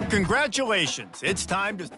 Congratulations. It's time to...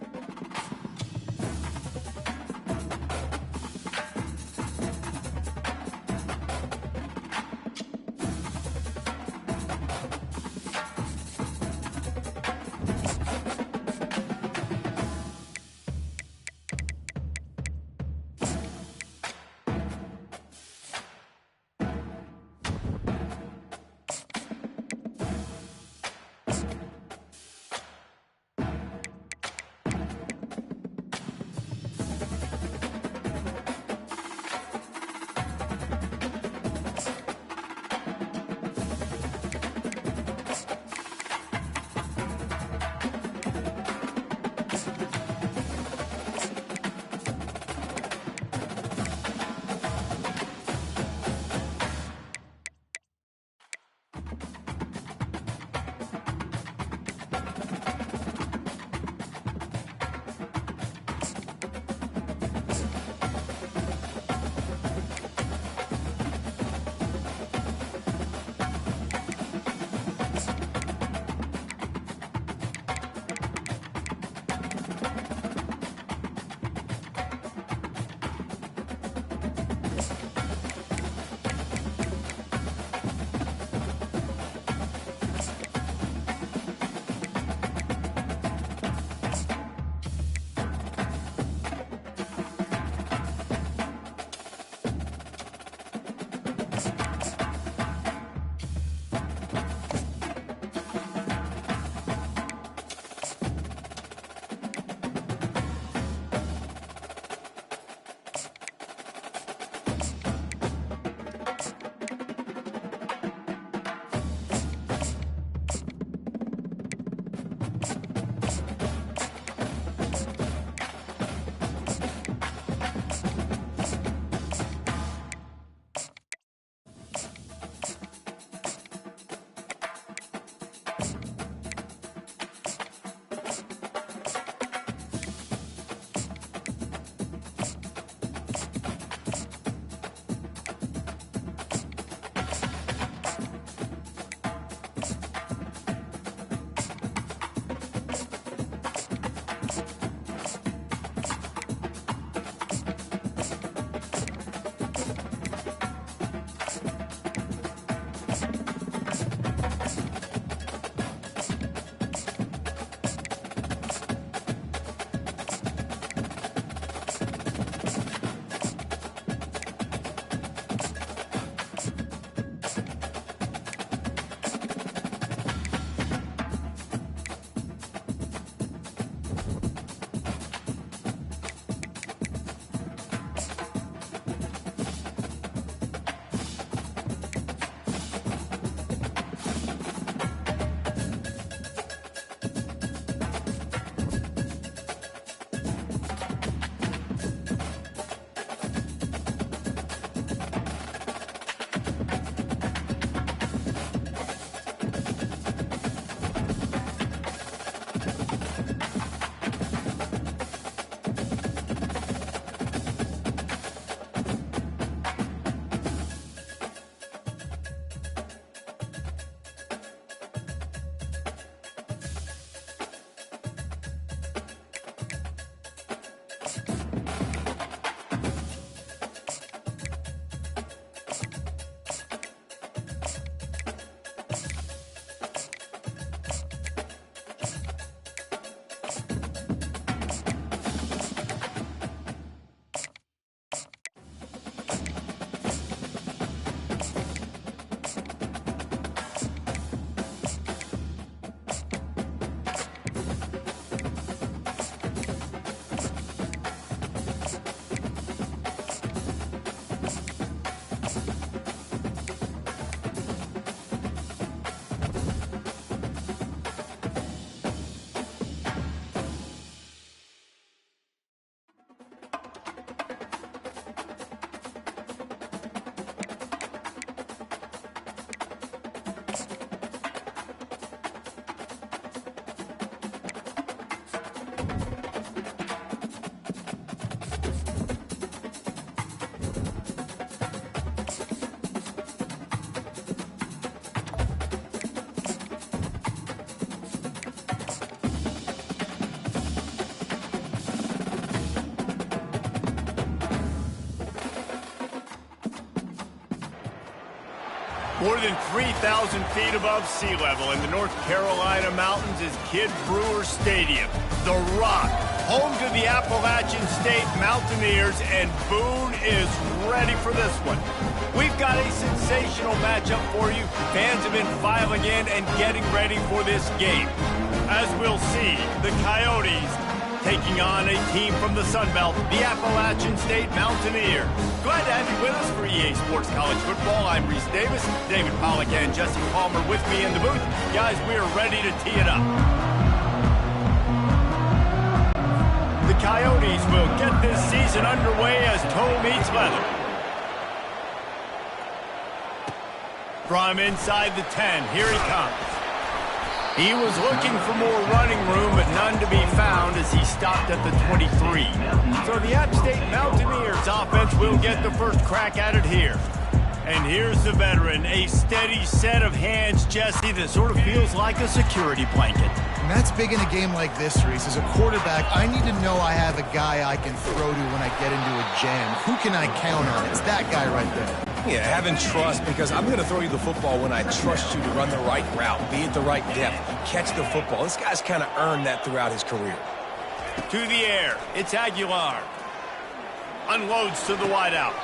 More than 3,000 feet above sea level in the North Carolina mountains is Kid Brewer Stadium, The Rock, home to the Appalachian State Mountaineers, and Boone is ready for this one. We've got a sensational matchup for you. Fans have been filing in and getting ready for this game. As we'll see, the Coyotes taking on a team from the Sun Belt, the Appalachian State Mountaineers. Glad to have you with us for EA Sports College Football. I'm Reese Davis, David Pollack and Jesse Palmer with me in the booth. Guys, we are ready to tee it up. The Coyotes will get this season underway as toe meets leather. From inside the 10, here he comes. He was looking for more running room, but none to be found as he stopped at the 23. So the App State Mountaineers offense will get the first crack at it here. And here's the veteran, a steady set of hands, Jesse, that sort of feels like a security blanket. And that's big in a game like this, Reese. As a quarterback, I need to know I have a guy I can throw to when I get into a jam. Who can I count on? It's that guy right there. Yeah, having trust, because I'm going to throw you the football when I trust you to run the right route, be at the right depth, catch the football. This guy's kind of earned that throughout his career. To the air, it's Aguilar. Unloads to the wideout.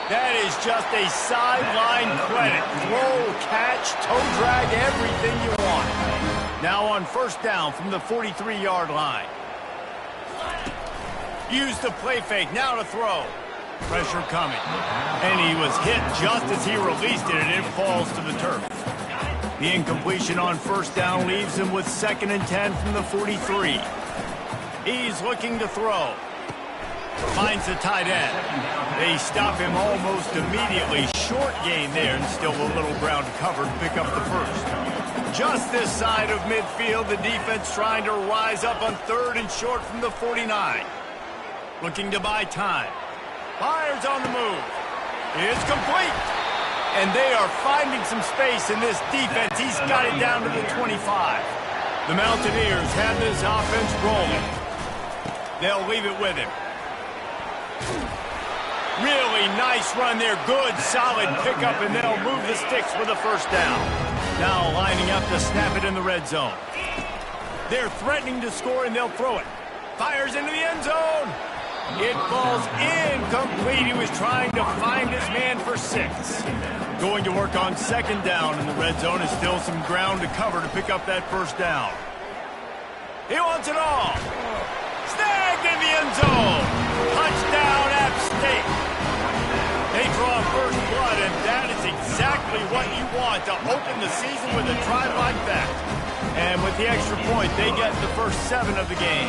That is just a sideline credit. Throw, catch, toe drag, everything you want. Now on first down from the 43-yard line. Use the play fake, now to throw. Pressure coming. And he was hit just as he released it, and it falls to the turf. The incompletion on first down leaves him with 2nd and 10 from the 43. He's looking to throw. Finds the tight end. They stop him almost immediately. Short gain there, and still a little ground to cover to pick up the first. Just this side of midfield, the defense trying to rise up on 3rd and short from the 49. Looking to buy time. Fires on the move. It's complete. And they are finding some space in this defense. He's got it down to the 25. The Mountaineers have this offense rolling. They'll leave it with him. Really nice run there. Good, solid pickup, and they'll move the sticks for the first down. Now lining up to snap it in the red zone. They're threatening to score, and they'll throw it. Fires into the end zone. It falls incomplete. He was trying to find his man for 6. Going to work on 2nd down in the red zone. Is still some ground to cover to pick up that first down. He wants it all. Snagged in the end zone. Touchdown, App State. They draw first blood, and that is exactly what you want to open the season with a drive like that. And with the extra point, they get the first 7 of the game.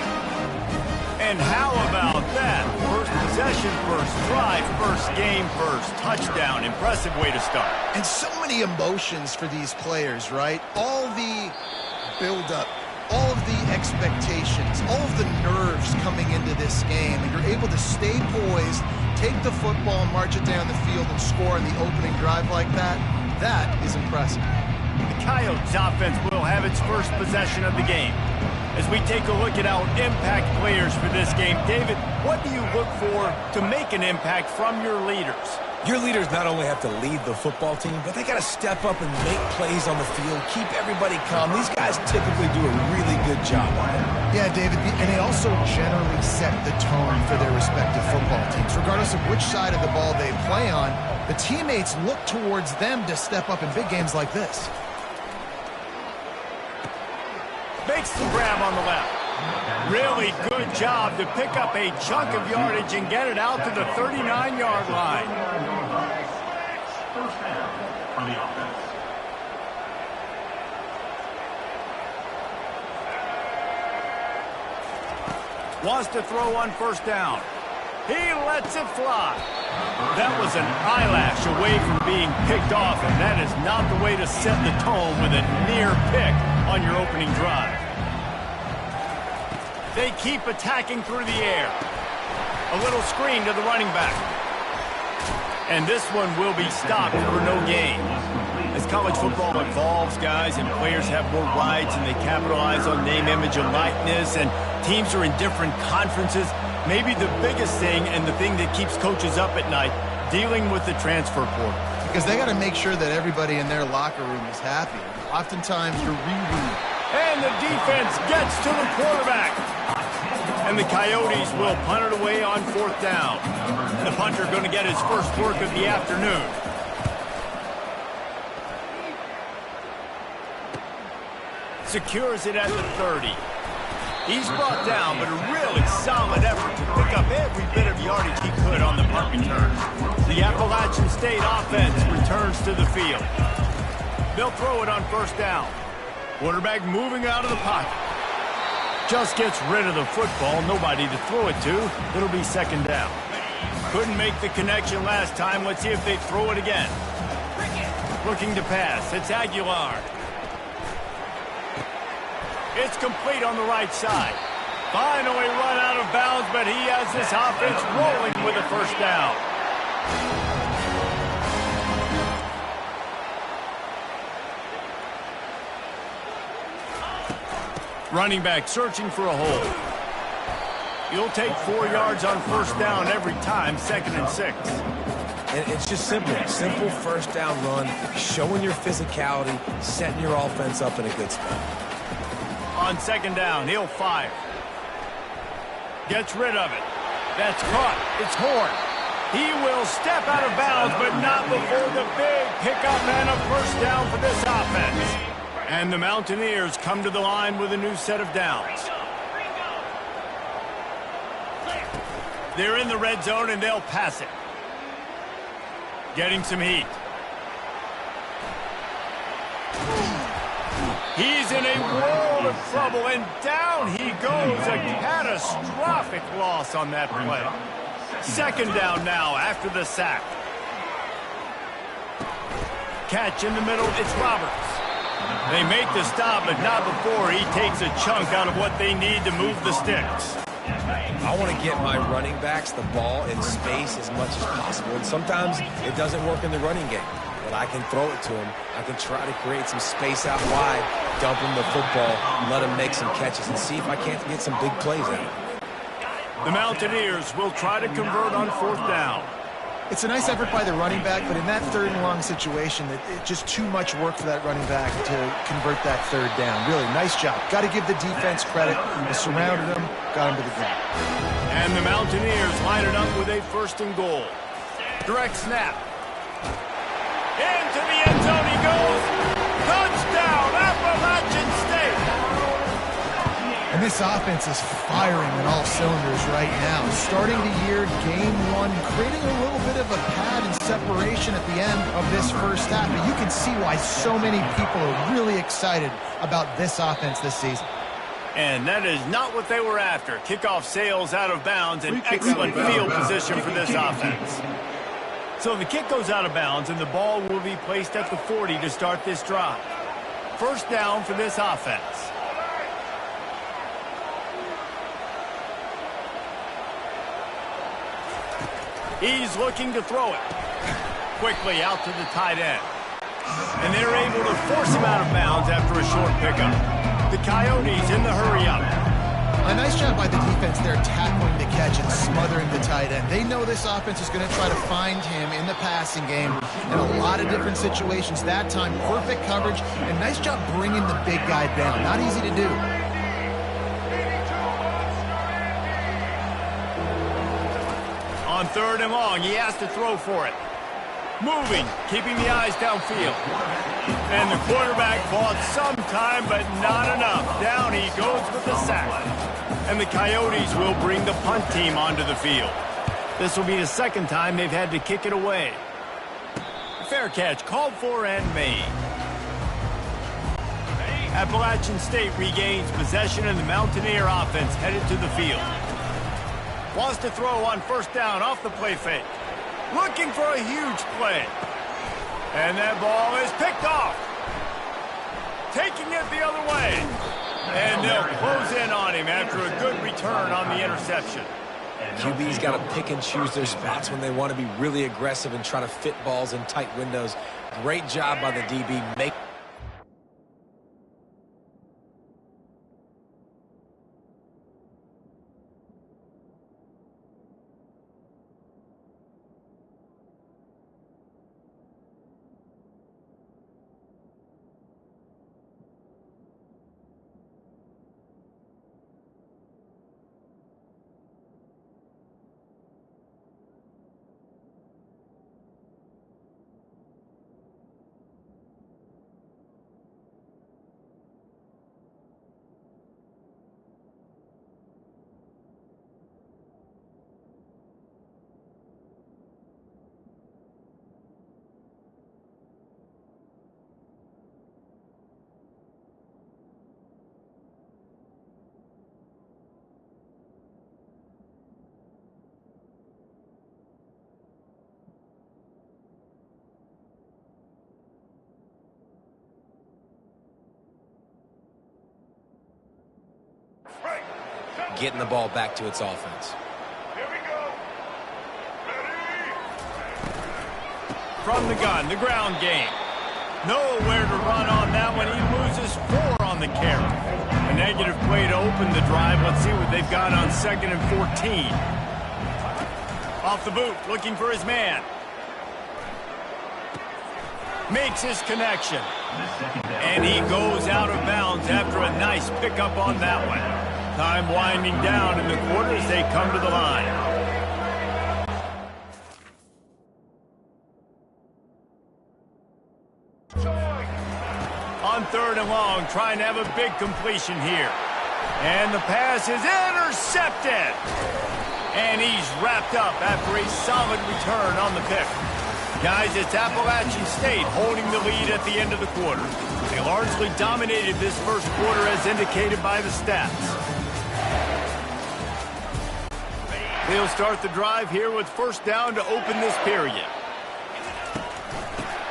And how about that? First possession, first drive, first game, first touchdown. Impressive way to start. And so many emotions for these players, right? All the build-up, all of the expectations, all of the nerves coming into this game. And you're able to stay poised, take the football, march it down the field, and score on the opening drive like that. That is impressive. The Coyotes offense will have its first possession of the game. As we take a look at our impact players for this game, David, what do you look for to make an impact from your leaders? Your leaders not only have to lead the football team, but they got to step up and make plays on the field, keep everybody calm. These guys typically do a really good job on it. Yeah, David, and they also generally set the tone for their respective football teams. Regardless of which side of the ball they play on, the teammates look towards them to step up in big games like this. Makes the grab on the left. Really good job to pick up a chunk of yardage and get it out to the 39-yard line. First down on the offense. Wants to throw on first down. He lets it fly. That was an eyelash away from being picked off, and that is not the way to set the tone with a near pick on your opening drive. They keep attacking through the air. A little screen to the running back. And this one will be stopped for no gain. As college football evolves, guys, and players have more rights and they capitalize on name, image, and likeness, and teams are in different conferences, maybe the biggest thing and the thing that keeps coaches up at night, dealing with the transfer portal. because they got to make sure that everybody in their locker room is happy. Oftentimes, you're rereading. And the defense gets to the quarterback. And the Coyotes will punt it away on 4th down. The punter going to get his first work of the afternoon. Secures it at the 30. He's brought down, but a really solid effort to pick up every bit of yardage he could on the punt return. The Appalachian State offense returns to the field. They'll throw it on 1st down. Quarterback moving out of the pocket. Just gets rid of the football. Nobody to throw it to. It'll be 2nd down. Couldn't make the connection last time. Let's see if they throw it again. Looking to pass. It's Aguilar. It's complete on the right side. Finally run out of bounds, but he has this offense rolling with a 1st down. Running back searching for a hole. You'll take 4 yards on 1st down every time, 2nd and 6. And it's just simple. Simple 1st down run, showing your physicality, setting your offense up in a good spot. On 2nd down, he'll fire. Gets rid of it. That's caught. It's Horn. He will step out of bounds, but not before the big pickup and a 1st down for this offense. And the Mountaineers come to the line with a new set of downs. They're in the red zone, and they'll pass it. Getting some heat. He's in a world of trouble, and down he goes. A catastrophic loss on that play. 2nd down now after the sack. Catch in the middle. It's Roberts. They make the stop, but not before he takes a chunk out of what they need to move the sticks. I want to get my running backs the ball in space as much as possible, and sometimes it doesn't work in the running game. But I can throw it to him. I can try to create some space out wide, dump him the football, let him make some catches, and see if I can't get some big plays out of him. The Mountaineers will try to convert on 4th down. It's a nice effort by the running back, but in that 3rd and long situation, it's just too much work for that running back to convert that 3rd down. Really, nice job. Got to give the defense credit. They surrounded him, got him to the ground. And the Mountaineers line it up with a 1st and goal. Direct snap. Into the end zone he goes. Touchdown, Appalachian State. And this offense is firing on all cylinders right now. Starting the year, game 1, creating a little bit of a pad and separation at the end of this 1st half. But you can see why so many people are really excited about this offense this season. And that is not what they were after. Kickoff sails out of bounds and excellent field position for this offense. So the kick goes out of bounds, and the ball will be placed at the 40 to start this drive. 1st down for this offense. He's looking to throw it. Quickly out to the tight end. And they're able to force him out of bounds after a short pickup. The Coyotes in the hurry-up. A nice job by the defense there, tackling the catch and smothering the tight end. They know this offense is going to try to find him in the passing game in a lot of different situations. That time, perfect coverage, and nice job bringing the big guy down. Not easy to do. On 3rd and long, he has to throw for it. Moving, keeping the eyes downfield. And the quarterback bought some time, but not enough. Down he goes with the sack. And the Coyotes will bring the punt team onto the field. This will be the 2nd time they've had to kick it away. Fair catch called for and made. Appalachian State regains possession, and the Mountaineer offense headed to the field. Wants to throw on 1st down off the play fake. Looking for a huge play. And that ball is picked off. Taking it the other way. And they'll close in on him after a good return on the interception. QB's got to pick and choose their spots when they want to be really aggressive and try to fit balls in tight windows. Great job by the DB. getting the ball back to its offense. From the gun, the ground game. Nowhere to run on that one. He loses 4 on the carry. A negative play to open the drive. Let's see what they've got on 2nd and 14. Off the boot, looking for his man. Makes his connection. And he goes out of bounds after a nice pickup on that one. Time winding down in the quarter as they come to the line. On 3rd and long, trying to have a big completion here. And the pass is intercepted. And he's wrapped up after a solid return on the pick. Guys, it's Appalachian State holding the lead at the end of the quarter. They largely dominated this first quarter as indicated by the stats. They'll start the drive here with 1st down to open this period.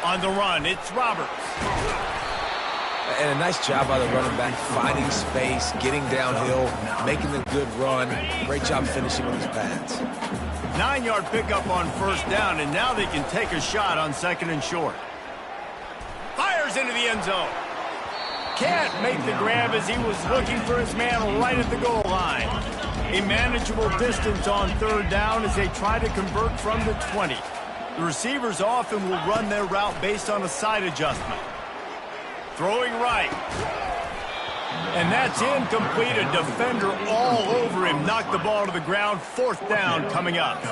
On the run, it's Roberts. And a nice job by the running back, finding space, getting downhill, making a good run. Great job finishing with his pads. 9-yard pickup on 1st down, and now they can take a shot on 2nd and short. Fires into the end zone. Can't make the grab as he was looking for his man right at the goal line. A manageable distance on 3rd down as they try to convert from the 20. The receivers often will run their route based on a side adjustment. Throwing right. And that's incomplete. A defender all over him. Knocked the ball to the ground. 4th down coming up.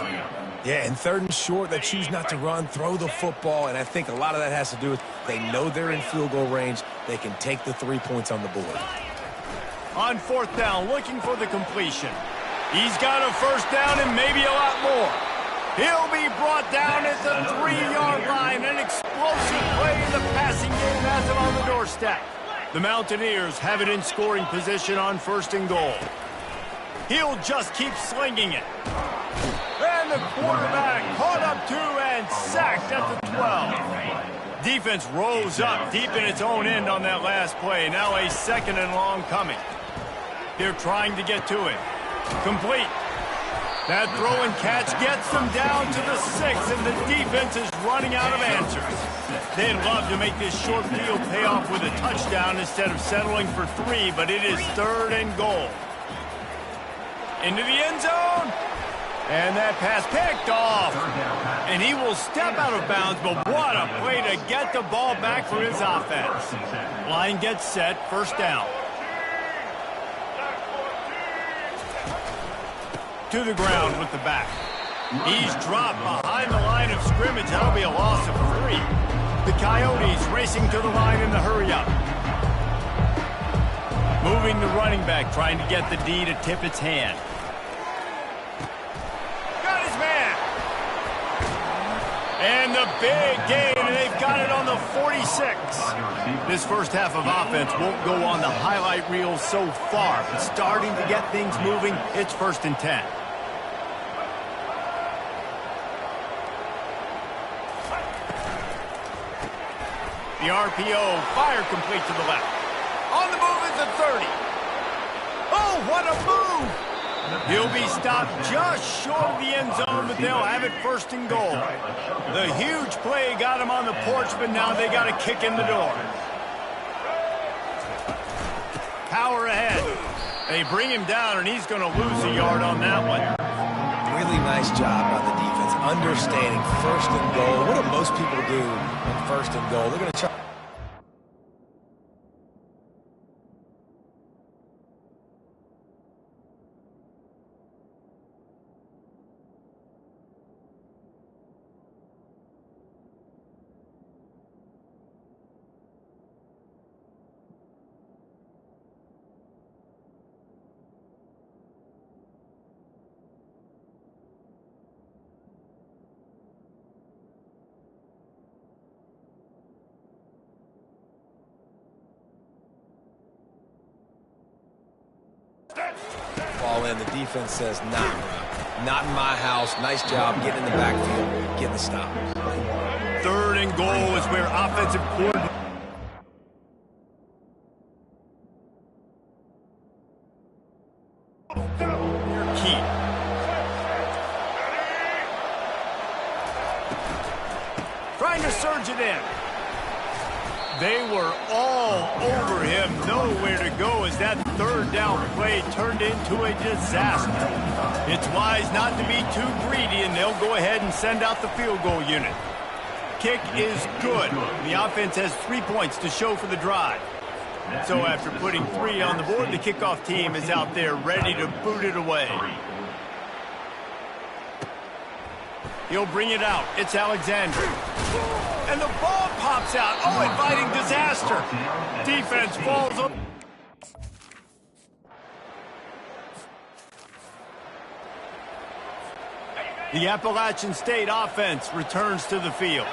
Yeah, and 3rd and short, they choose not to run, throw the football, and I think a lot of that has to do with they know they're in field goal range. They can take the 3 points on the board. On 4th down, looking for the completion. He's got a 1st down and maybe a lot more. He'll be brought down at the 3-yard line. An explosive play in the passing game has him on the doorstep. The Mountaineers have it in scoring position on 1st and goal. He'll just keep slinging it. And the quarterback caught up to and sacked at the 12. Defense rose up deep in its own end on that last play. Now a 2nd and long coming. They're trying to get to him. Complete. That throw and catch gets them down to the 6, and the defense is running out of answers. They'd love to make this short field pay off with a touchdown instead of settling for 3, but it is 3rd and goal. Into the end zone. And that pass picked off. And he will step out of bounds, but what a play to get the ball back for his offense. Line gets set, 1st down. To the ground with the back. He's dropped behind the line of scrimmage. That'll be a loss of 3. The Coyotes racing to the line in the hurry-up. Moving the running back, trying to get the D to tip its hand. Got his man. And the big gain, and they've got it on the 46. This first half of offense won't go on the highlight reel so far, but starting to get things moving, it's 1st and 10. The RPO, fire complete to the left. On the move is the 30. Oh, what a move! He'll be stopped just short of the end zone, but they'll have it 1st and goal. The huge play got him on the porch, but now they got a kick in the door. Power ahead. They bring him down, and he's going to lose a yard on that one. Really nice job by the defense, understanding 1st and goal. What do most people do on 1st and goal? They're going to try. Ball in, the defense says, nah, not in my house. Nice job getting in the backfield, getting the stop. 3rd and goal is where offensive coordinator. heat. Trying to surge it in. They were all over him. Nowhere to go as that third down play turned into a disaster. It's wise not to be too greedy, and they'll go ahead and send out the field goal unit. Kick is good. The offense has 3 points to show for the drive. So after putting 3 on the board, the kickoff team is out there ready to boot it away. He'll bring it out. It's Alexander. And the ball pops out. Oh, inviting disaster. Defense falls up. The Appalachian State offense returns to the field.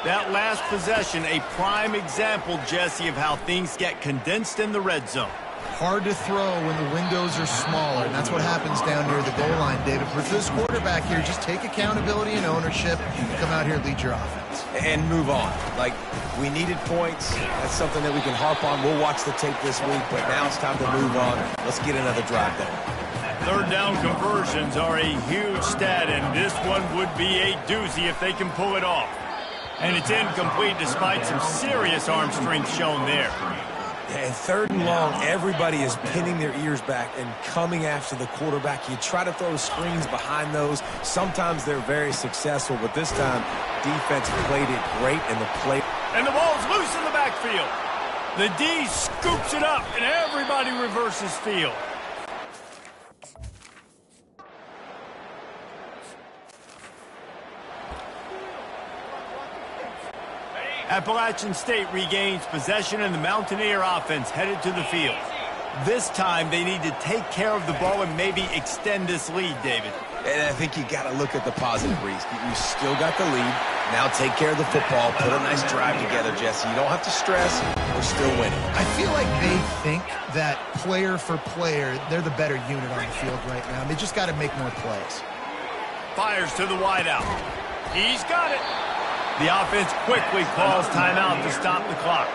That last possession, a prime example, Jesse, of how things get condensed in the red zone. Hard to throw when the windows are smaller, and that's what happens down near the goal line, David. For this quarterback here, just take accountability and ownership, come out here and lead your offense. And move on. Like, we needed points. That's something that we can harp on. We'll watch the tape this week, but now it's time to move on. Let's get another drive going. Third down conversions are a huge stat, and this one would be a doozy if they can pull it off. And it's incomplete despite some serious arm strength shown there. And third and long, everybody is pinning their ears back and coming after the quarterback. You try to throw screens behind those. Sometimes they're very successful, but this time, defense played it great in the play. And the ball's loose in the backfield. The D scoops it up, and everybody reverses field. Appalachian State regains possession, and the Mountaineer offense headed to the field. This time, they need to take care of the ball and maybe extend this lead, David. And I think you got to look at the positive, Reese. You still got the lead. Now take care of the football. Put a nice drive together, Jesse. You don't have to stress. We're still winning. I feel like they think that player for player, they're the better unit on the field right now. They just got to make more plays. Fires to the wideout. He's got it. The offense quickly calls timeout to stop the clock.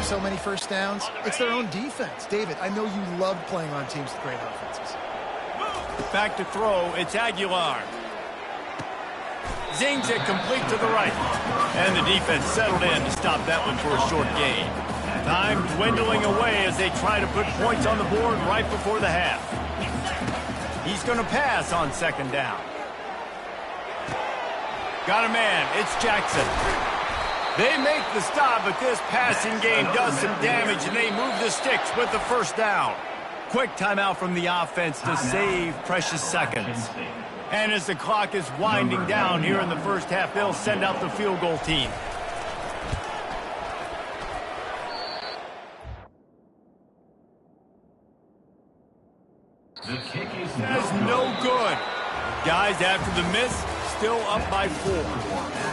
up so many first downs? It's their own defense. David, I know you love playing on teams with great offenses. Back to throw, it's Aguilar. Zings it complete to the right. And the defense settled in to stop that one for a short gain. Time dwindling away as they try to put points on the board right before the half. He's going to pass on second down. Got a man, it's Jackson. They make the stop, but this passing game does some damage, and they move the sticks with the first down. Quick timeout from the offense to save precious seconds. And as the clock is winding down here in the first half, they'll send out the field goal team. The kick is That's no good. Guys, after the miss, still up by 4.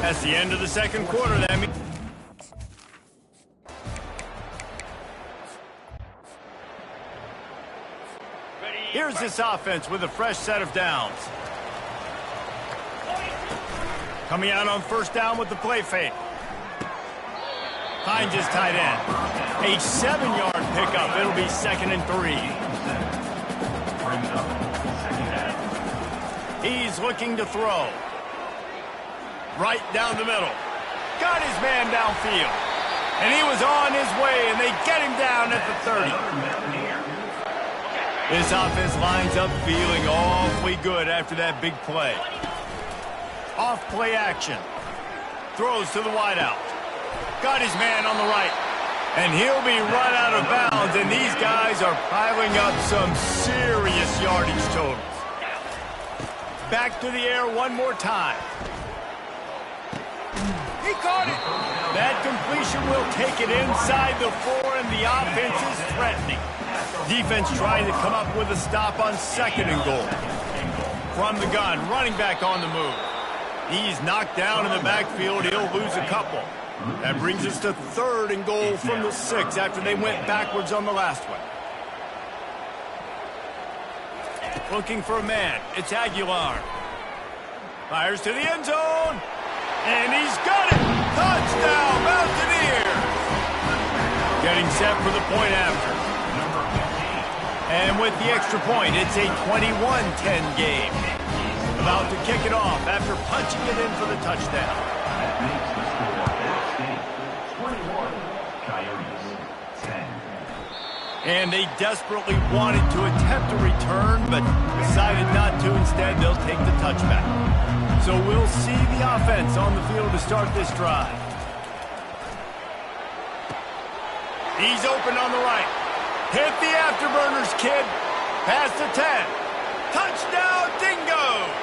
That's the end of the second quarter. That means here's this offense with a fresh set of downs. Coming out on first down with the play fake. Finds his tight end. A 7-yard pickup. It'll be 2nd and 3. brings up second down. He's looking to throw. Right down the middle. Got his man downfield. And he was on his way, and they get him down at the 30. This offense lines up feeling awfully good after that big play. Off play action. Throws to the wideout. Got his man on the right. And he'll be run out of bounds, and these guys are piling up some serious yardage totals. Back to the air one more time. He caught it. That completion will take it inside the 4, and the offense is threatening. Defense trying to come up with a stop on 2nd and goal. From the gun, running back on the move. He's knocked down in the backfield. He'll lose a couple. That brings us to 3rd and goal from the 6 after they went backwards on the last one. Looking for a man. It's Aguilar. Fires to the end zone. And he's got it. Touchdown, Mountaineers. Getting set for the point after. And with the extra point, it's a 21-10 game. About to kick it off after punching it in for the touchdown. That makes the score that state 21, Coyotes 10. And they desperately wanted to attempt a return, but decided not to. Instead, they'll take the touchback. So we'll see the offense on the field to start this drive. He's open on the right. Hit the afterburners, kid. Past the 10. Touchdown, Dingoes!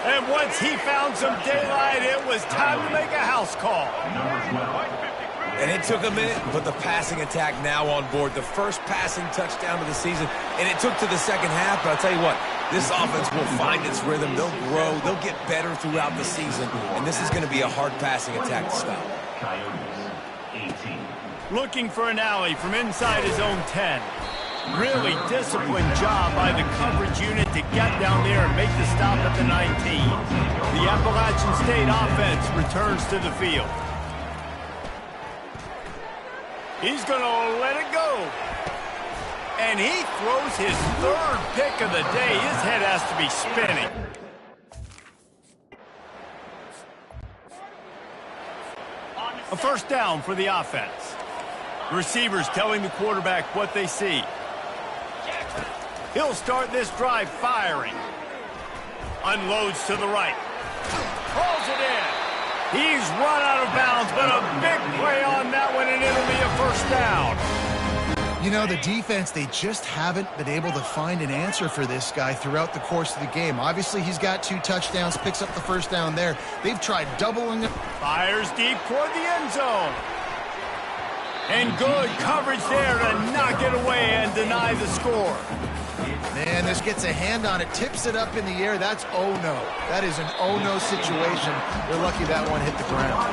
And once he found some daylight, it was time to make a house call. And it took a minute, but the passing attack now on board. The first passing touchdown of the season, and it took to the second half, but I'll tell you what, this offense will find its rhythm. They'll grow. They'll get better throughout the season, and this is going to be a hard passing attack to stop. Coyotes 18. Looking for an alley from inside his own 10. Really disciplined job by the coverage unit to get down there and make the stop at the 19. The Appalachian State offense returns to the field. He's going to let it go. And he throws his 3rd pick of the day. His head has to be spinning. A first down for the offense. The receivers telling the quarterback what they see. He'll start this drive firing. Unloads to the right. Pulls it in. He's run out of bounds, but a big play on that one, and it'll be a first down. You know, the defense, they just haven't been able to find an answer for this guy throughout the course of the game. Obviously, he's got 2 touchdowns, picks up the first down there. They've tried doubling it. Fires deep toward the end zone. And good coverage there to knock it away and deny the score. Man, this gets a hand on it, tips it up in the air. That's oh-no. That is an oh-no situation. They're lucky that one hit the ground.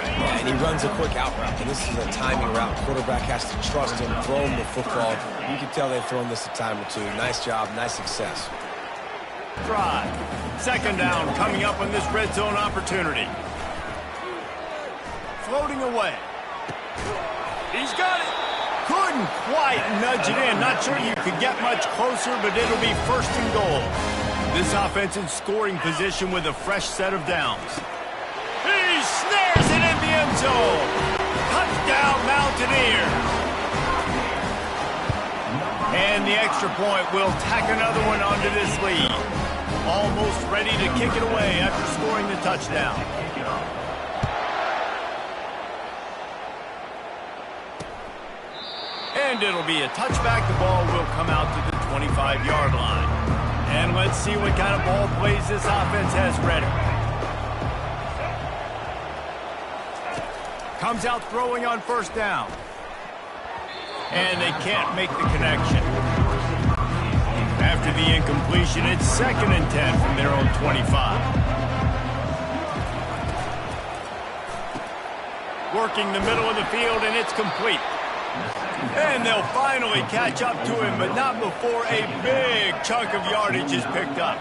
Yeah, and he runs a quick out route, and this is a timing route. Quarterback has to trust him, throw him the football. You can tell they've thrown this a time or two. Nice job, nice success. Drive. 2nd down coming up on this red zone opportunity. Floating away. He's got it. Couldn't quite nudge it in. Not sure you could get much closer, but it'll be first and goal. This offense in scoring position with a fresh set of downs. He snares it in the end zone. Touchdown, Mountaineer. And the extra point will tack another one onto this lead. Almost ready to kick it away after scoring the touchdown. And it'll be a touchback. The ball will come out to the 25-yard line. And let's see what kind of ball plays this offense has ready. Comes out throwing on first down. And they can't make the connection. After the incompletion, it's 2nd and 10 from their own 25. Working the middle of the field, and it's complete. And they'll finally catch up to him, but not before a big chunk of yardage is picked up.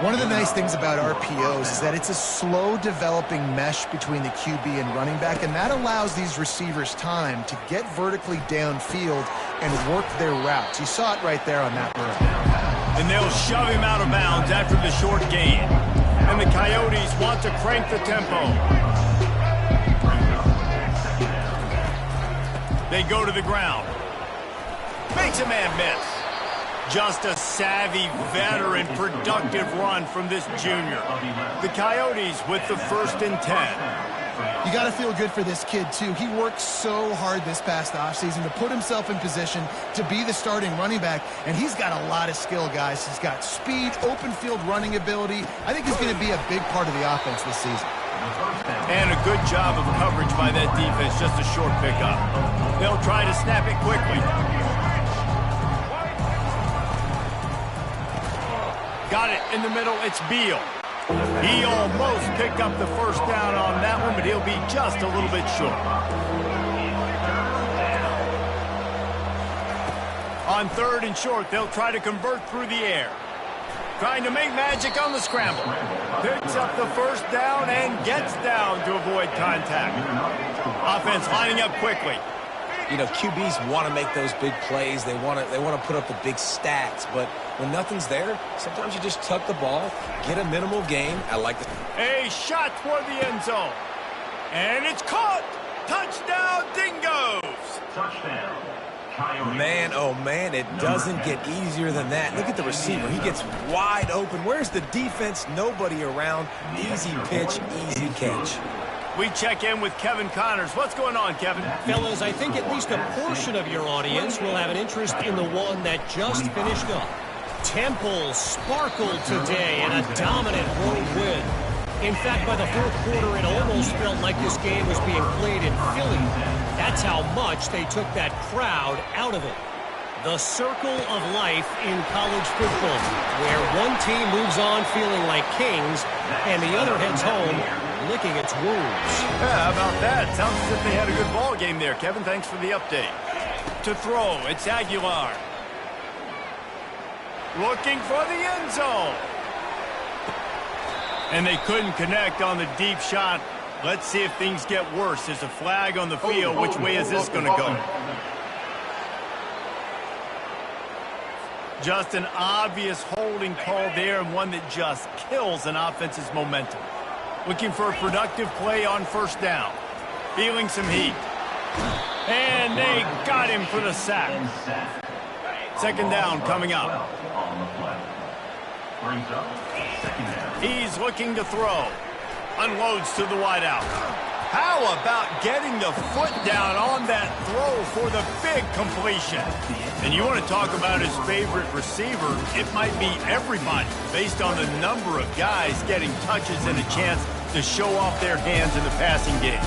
One of the nice things about RPOs is that it's a slow developing mesh between the QB and running back, and that allows these receivers time to get vertically downfield and work their routes. You saw it right there on that run. And they'll shove him out of bounds after the short gain. And the Coyotes want to crank the tempo. They go to the ground. Makes a man miss. Just a savvy, veteran, productive run from this junior. The Coyotes with the 1st and 10. You got to feel good for this kid, too. He worked so hard this past offseason to put himself in position to be the starting running back, and he's got a lot of skill, guys. He's got speed, open field running ability. I think he's going to be a big part of the offense this season. And a good job of coverage by that defense, just a short pickup. They'll try to snap it quickly. Got it in the middle, it's Beal. He almost picked up the first down on that one, but he'll be just a little bit short. On 3rd and short, they'll try to convert through the air. Trying to make magic on the scramble. Picks up the first down and gets down to avoid contact. Offense lining up quickly. You know, QBs want to make those big plays. They want to put up the big stats. But when nothing's there, sometimes you just tuck the ball, get a minimal gain. I like it. A shot toward the end zone. And it's caught. Touchdown, Dingoes. Touchdown. Man, oh man, it doesn't get easier than that. Look at the receiver. He gets wide open. Where's the defense? Nobody around. Easy pitch, easy catch. We check in with Kevin Connors. What's going on, Kevin? Fellas, I think at least a portion of your audience will have an interest in the one that just finished up. Temple sparkled today in a dominant road win. In fact, by the 4th quarter, it almost felt like this game was being played in Philly. That's how much they took that crowd out of it. The circle of life in college football, where one team moves on feeling like kings and the other heads home licking its wounds. Yeah, how about that? Sounds as if they had a good ball game there, Kevin. Thanks for the update. To throw, it's Aguilar. Looking for the end zone. And they couldn't connect on the deep shot. Let's see if things get worse. There's a flag on the field. Which way is this going to go? Just an obvious holding call there, and one that just kills an offense's momentum. Looking for a productive play on first down. Feeling some heat. And they got him for the sack. 2nd down coming up. He's looking to throw. Unloads to the wideout. How about getting the foot down on that throw for the big completion? And you want to talk about his favorite receiver, it might be everybody based on the number of guys getting touches and a chance to show off their hands in the passing game.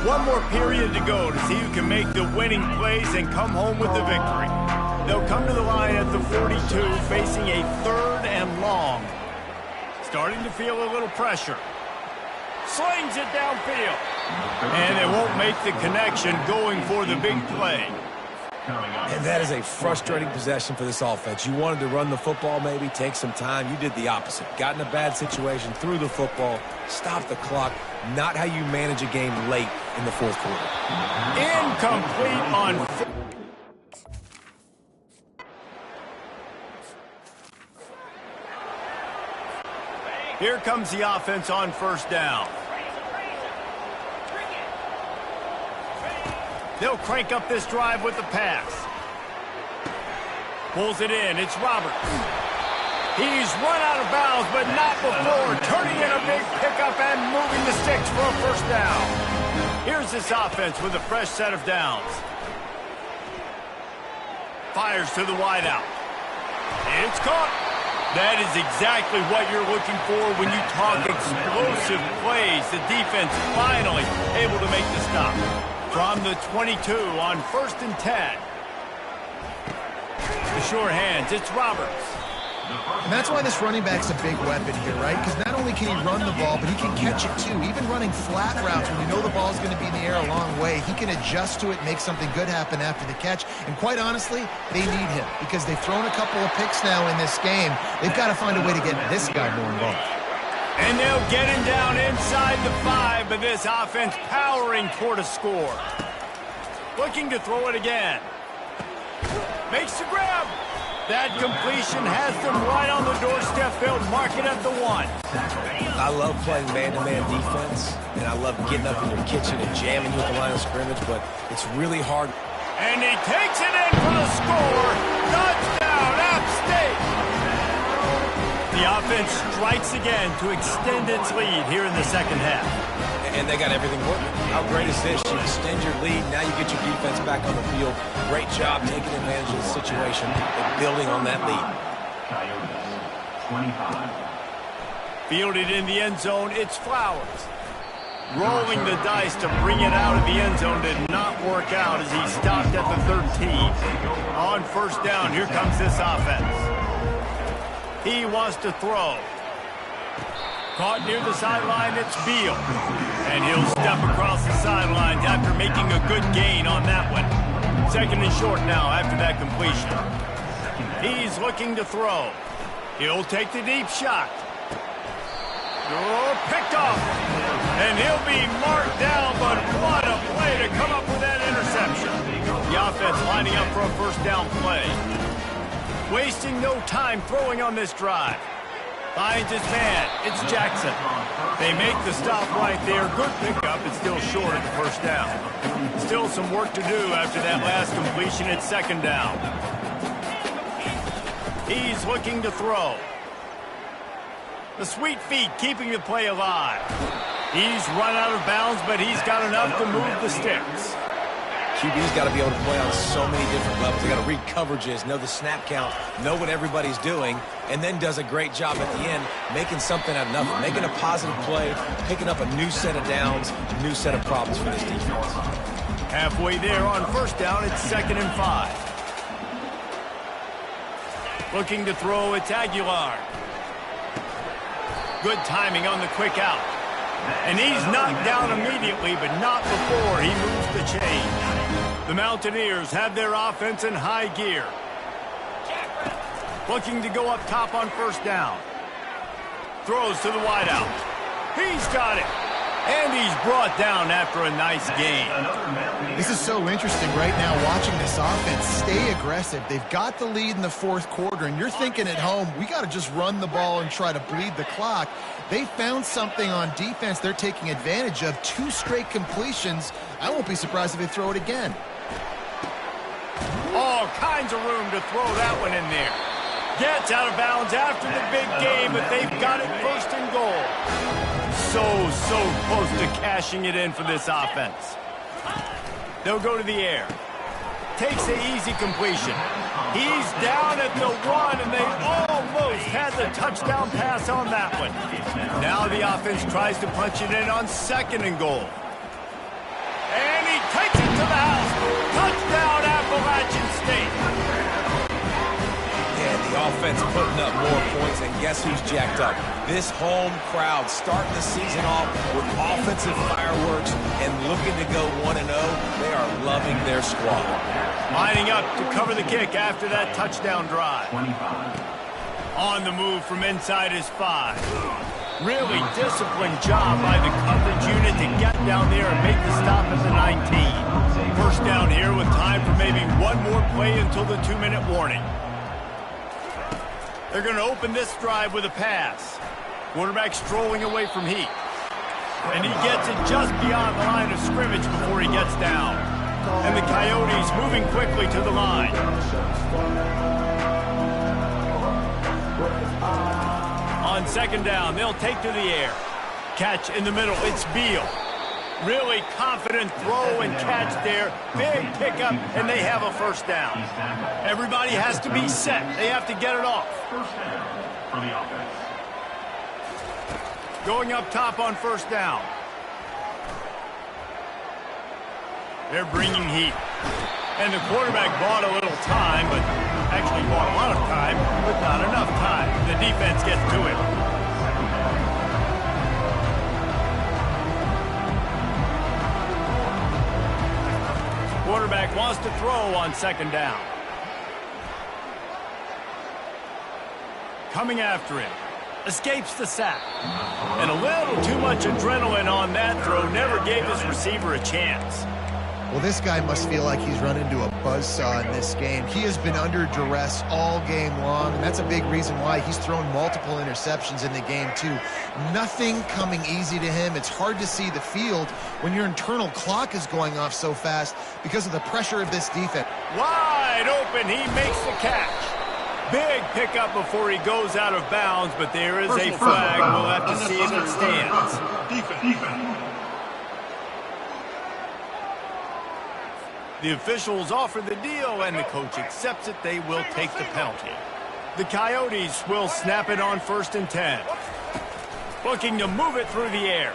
One more period to go to see who can make the winning plays and come home with the victory. They'll come to the line at the 42, facing a 3rd and long. Starting to feel a little pressure. Slings it downfield. And they won't make the connection going for the big play. And that is a frustrating possession for this offense. You wanted to run the football maybe, take some time. You did the opposite. Got in a bad situation, threw the football, stopped the clock. Not how you manage a game late in the fourth quarter. Incomplete on... Here comes the offense on first down. They'll crank up this drive with the pass. Pulls it in. It's Roberts. He's run out of bounds, but not before turning in a big pickup and moving the sticks for a first down. Here's this offense with a fresh set of downs. Fires to the wideout. It's caught. That is exactly what you're looking for when you talk explosive plays. The defense finally able to make the stop. From the 22 on 1st and 10. The sure hands, it's Roberts. And that's why this running back's a big weapon here, right? Because not only can he run the ball, but he can catch it too. Even running flat routes when you know the ball's going to be in the air a long way, he can adjust to it, make something good happen after the catch. And quite honestly, they need him because they've thrown a couple of picks now in this game. They've got to find a way to get this guy more involved. And they'll get him down inside the 5, but this offense powering toward a score. Looking to throw it again. Makes the grab. That completion has them right on the doorstep. They'll mark it at the 1. I love playing man-to-man defense, and I love getting up in your kitchen and jamming you at the line of scrimmage, but it's really hard. And he takes it in for the score. Touchdown, App State. The offense strikes again to extend its lead here in the second half. And they got everything working. How great is this? You extend your lead, now you get your defense back on the field. Great job taking advantage of the situation and building on that lead. Fielded in the end zone, it's Flowers. Rolling the dice to bring it out of the end zone did not work out as he stopped at the 13. On first down, here comes this offense. He wants to throw. Caught near the sideline, it's Beal. And he'll step across the sidelines after making a good gain on that one. 2nd and short now after that completion. He's looking to throw. He'll take the deep shot. Oh, picked off. And he'll be marked down, but what a play to come up with that interception. The offense lining up for a first down play. Wasting no time throwing on this drive. Finds his man. It's Jackson. They make the stop right there. Good pickup. It's still short of the first down. Still some work to do after that last completion at 2nd down. He's looking to throw. The sweet feet keeping the play alive. He's run out of bounds, but he's got enough to move the sticks. QB's got to be able to play on so many different levels. They got to read coverages, know the snap count, know what everybody's doing, and then does a great job at the end making something out of nothing, making a positive play, picking up a new set of downs, a new set of problems for this defense. Halfway there on first down, it's 2nd and 5. Looking to throw, it's Aguilar. Good timing on the quick out. And he's knocked down immediately, but not before he moves the chain. The Mountaineers have their offense in high gear. Looking to go up top on first down. Throws to the wideout. He's got it. And he's brought down after a nice gain. This is so interesting right now watching this offense stay aggressive. They've got the lead in the 4th quarter, and you're thinking at home, we got to just run the ball and try to bleed the clock. They found something on defense they're taking advantage of. 2 straight completions. I won't be surprised if they throw it again. All kinds of room to throw that one in there. Gets out of bounds after the big game, but they've got it 1st and goal. So close to cashing it in for this offense. They'll go to the air. Takes the easy completion. He's down at the 1, and they almost had the touchdown pass on that one. Now the offense tries to punch it in on 2nd and goal. And he takes it to the house. Touchdown, Appalachian State. Yeah, the The offense putting up more points, and guess who's jacked up? This home crowd starting the season off with offensive fireworks and looking to go 1-0. They are loving their squad. Lining up to cover the kick after that touchdown drive. 25. On the move from inside his 5. Really disciplined job by the coverage unit to get down there and make the stop at the 19. First down here with time for maybe one more play until the 2-minute warning. They're going to open this drive with a pass. Quarterback strolling away from Heat. And he gets it just beyond the line of scrimmage before he gets down. And the Coyotes moving quickly to the line. On second down, they'll take to the air. Catch in the middle, it's Beal. Really confident throw and catch there. Big pickup, and they have a first down. Everybody has to be set. They have to get it off. First down for the offense. Going up top on first down. They're bringing heat. And the quarterback bought a little time, but actually bought a lot of time, but not enough time. The defense gets to it. Quarterback wants to throw on second down. Coming after him. Escapes the sack. And a little too much adrenaline on that throw. Never gave his receiver a chance. Well, this guy must feel like he's run into a buzzsaw in this game. He has been under duress all game long, and that's a big reason why he's thrown multiple interceptions in the game, too. Nothing coming easy to him. It's hard to see the field when your internal clock is going off so fast because of the pressure of this defense. Wide open, he makes the catch. Big pickup before he goes out of bounds, but there is a flag. We'll have to see if it stands. Defense. The officials offer the deal, and the coach accepts it. They will take the penalty. The Coyotes will snap it on 1st and 10. Looking to move it through the air.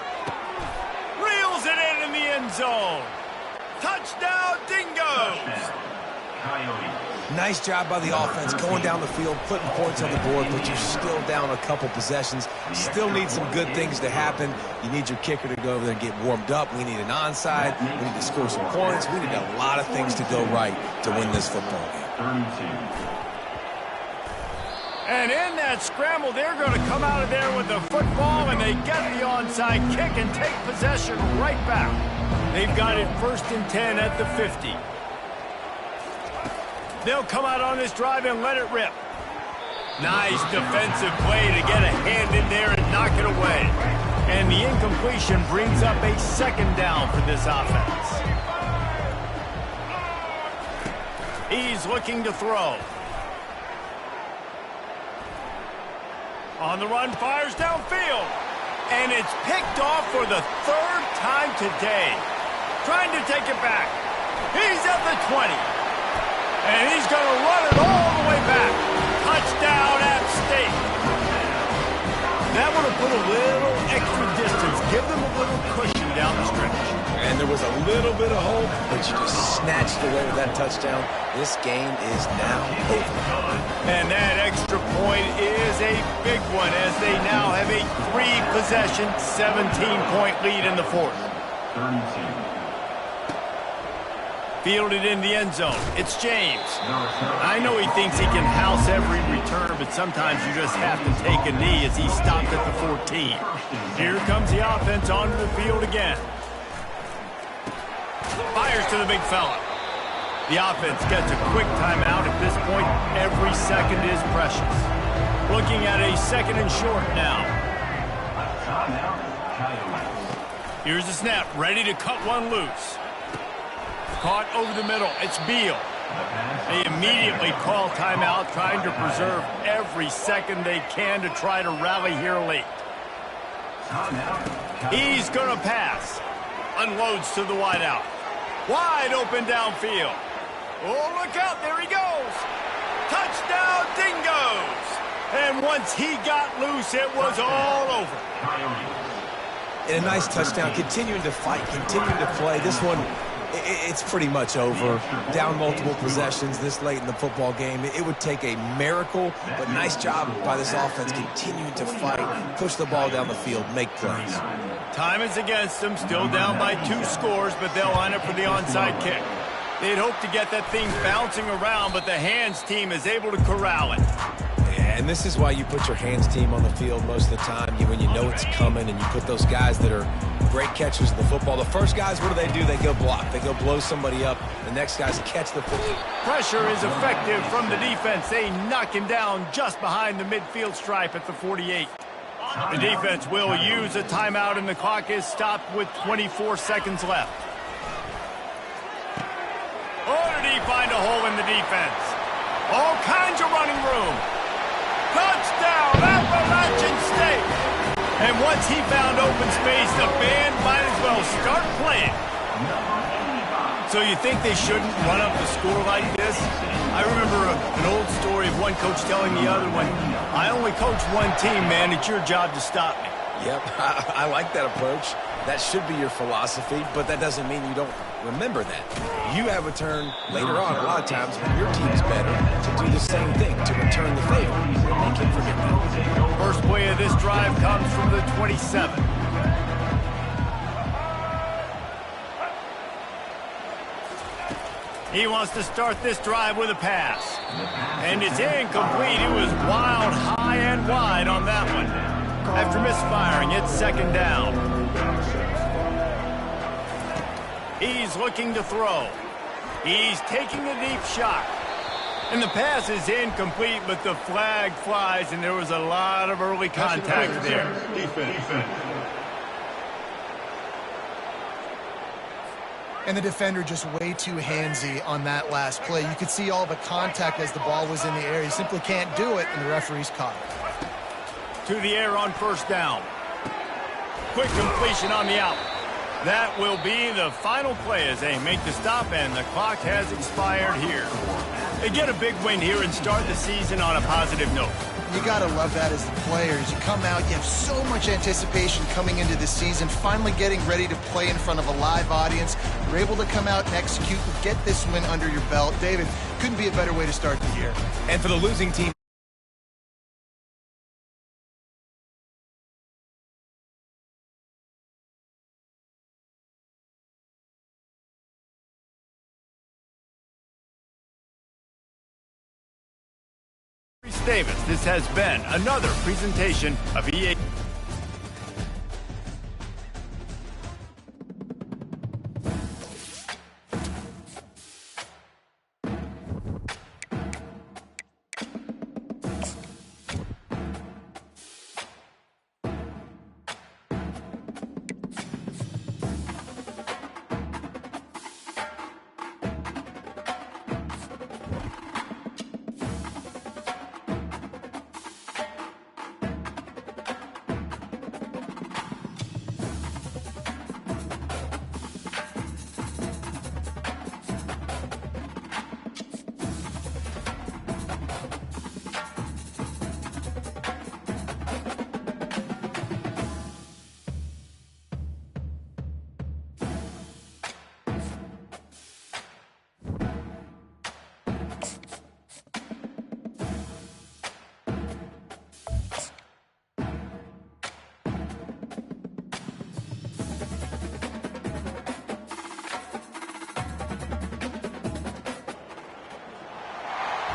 Reels it in the end zone. Touchdown, Dingoes! Coyotes. Nice job by the offense going down the field, putting points on the board, but you're still down a couple possessions. Still need some good things to happen. You need your kicker to go over there and get warmed up. We need an onside. We need to score some points. We need a lot of things to go right to win this football game. 32. And in that scramble, they're going to come out of there with the football, and they get the onside kick and take possession right back. They've got it 1st and 10 at the 50. They'll come out on this drive and let it rip. Nice defensive play to get a hand in there and knock it away. And the incompletion brings up a second down for this offense. He's looking to throw. On the run, fires downfield. And it's picked off for the 3rd time today. Trying to take it back. He's at the 20. And he's going to run it all the way back. Touchdown, App State. That would have put a little extra distance. Give them a little cushion down the stretch. And there was a little bit of hope, but you just snatched away with that touchdown. This game is now over. And that extra point is a big one as they now have a 3-possession, 17-point lead in the 4th. 32. Fielded in the end zone. It's James. I know he thinks he can house every return, but sometimes you just have to take a knee as he stopped at the 14. Here comes the offense onto the field again. Fires to the big fella. The offense gets a quick timeout. At this point, every second is precious. Looking at a 2nd and short now. Here's the snap. Ready to cut one loose. Caught over the middle. It's Beal. They immediately call timeout, trying to preserve every second they can to try to rally here late. He's going to pass. Unloads to the wideout. Wide open downfield. Oh, look out. There he goes. Touchdown, Dingoes. And once he got loose, it was all over. And a nice touchdown, continuing to fight, continuing to play. This one, it's pretty much over. Down multiple possessions this late in the football game. It would take a miracle, but nice job by this offense continuing to fight, push the ball down the field, make plays. Time is against them, still down by 2 scores, but they'll line up for the onside kick. They'd hope to get that thing bouncing around, but the hands team is able to corral it. And this is why you put your hands team on the field most of the time. When you know it's coming and you put those guys that are great catchers of the football. The first guys, what do? They go block. They go blow somebody up. The next guys catch the football. Pressure is effective from the defense. They knock him down just behind the midfield stripe at the 48. The defense will use a timeout, and the clock is stopped with 24 seconds left. Oh, did he find a hole in the defense? All kinds of running room. Touchdown, Appalachian State! And once he found open space, the band might as well start playing. So you think they shouldn't run up the score like this? I remember an old story of one coach telling the other one, I only coach one team, man. It's your job to stop me. Yep, I like that approach. That should be your philosophy, but that doesn't mean you don't remember that. You have a turn later on, a lot of times, when your team's better, to do the same thing, to return the favor. They can forget that. First play of this drive comes from the 27. He wants to start this drive with a pass. And it's incomplete. It was wild, high and wide on that one. After misfiring, it's second down. He's looking to throw. He's taking a deep shot. And the pass is incomplete, but the flag flies, and there was a lot of early contact there. And the defender just way too handsy on that last play. You could see all the contact as the ball was in the air. He simply can't do it, and the referee's caught it. To the air on first down. Quick completion on the out. That will be the final play as they make the stop, and the clock has expired here. They get a big win here and start the season on a positive note. You got to love that as the players. You come out, you have so much anticipation coming into the season, finally getting ready to play in front of a live audience. You're able to come out and execute and get this win under your belt. David, couldn't be a better way to start the year. And for the losing team, Davis, this has been another presentation of EA.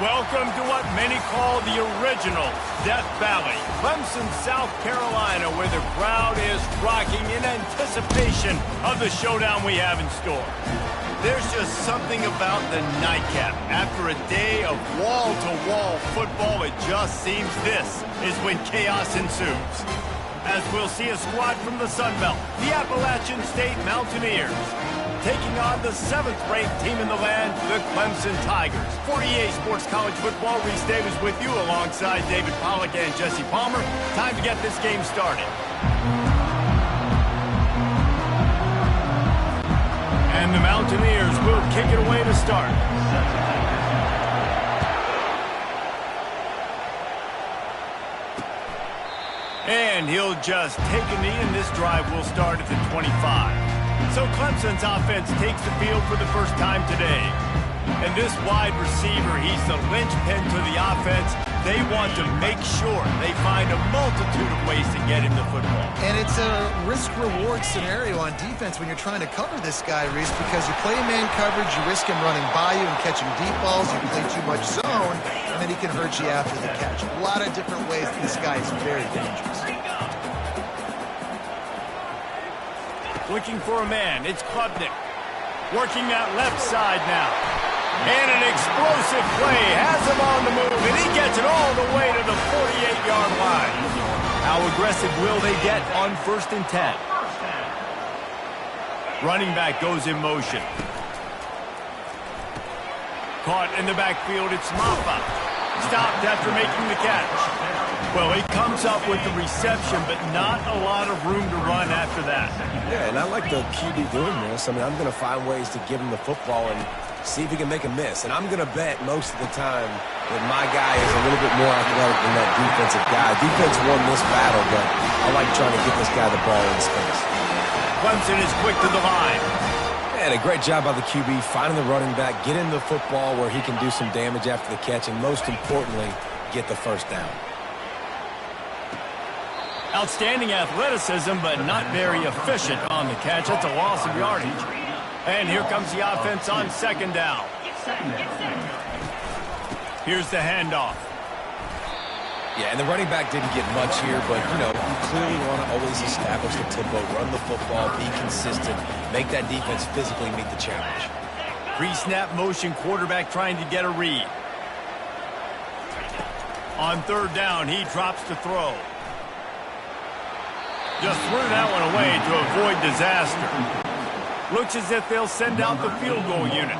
Welcome to what many call the original Death Valley, Clemson, South Carolina, where the crowd is rocking in anticipation of the showdown we have in store. There's just something about the nightcap. After a day of wall-to-wall football, it just seems this is when chaos ensues. As we'll see a squad from the Sun Belt, the Appalachian State Mountaineers, taking on the 7th-ranked team in the land, the Clemson Tigers. For EA Sports College Football, Reese Davis with you alongside David Pollack and Jesse Palmer. Time to get this game started. And the Mountaineers will kick it away to start. And he'll just take a knee, and this drive will start at the 25. So Clemson's offense takes the field for the first time today. And this wide receiver, he's the linchpin to the offense. They want to make sure they find a multitude of ways to get him the football. And it's a risk-reward scenario on defense when you're trying to cover this guy, Reese, because you play man coverage, you risk him running by you and catching deep balls, you play too much zone, and then he can hurt you after the catch. A lot of different ways that this guy is very dangerous. Looking for a man, it's Klubnik. Working that left side now. And an explosive play has him on the move, and he gets it all the way to the 48-yard line. How aggressive will they get on 1st and 10? Running back goes in motion. Caught in the backfield, it's Maffa. Stopped after making the catch. Well, he comes up with the reception, but not a lot of room to run after that. Yeah, and I like the QB doing this. I mean, I'm going to find ways to give him the football and see if he can make a miss. And I'm going to bet most of the time that my guy is a little bit more athletic than that defensive guy. Defense won this battle, but I like trying to get this guy the ball in space. Clemson is quick to the line. And a great job by the QB finding the running back, getting the football where he can do some damage after the catch, and most importantly, get the first down. Outstanding athleticism, but not very efficient on the catch. That's a loss of yardage. And here comes the offense on 2nd down. Here's the handoff. Yeah, and the running back didn't get much here, but, you know, you clearly want to always establish the tempo, run the football, be consistent, make that defense physically meet the challenge. Pre-snap motion, quarterback trying to get a read. On 3rd down, he drops to throw. Just threw that one away to avoid disaster. Looks as if they'll send out the field goal unit.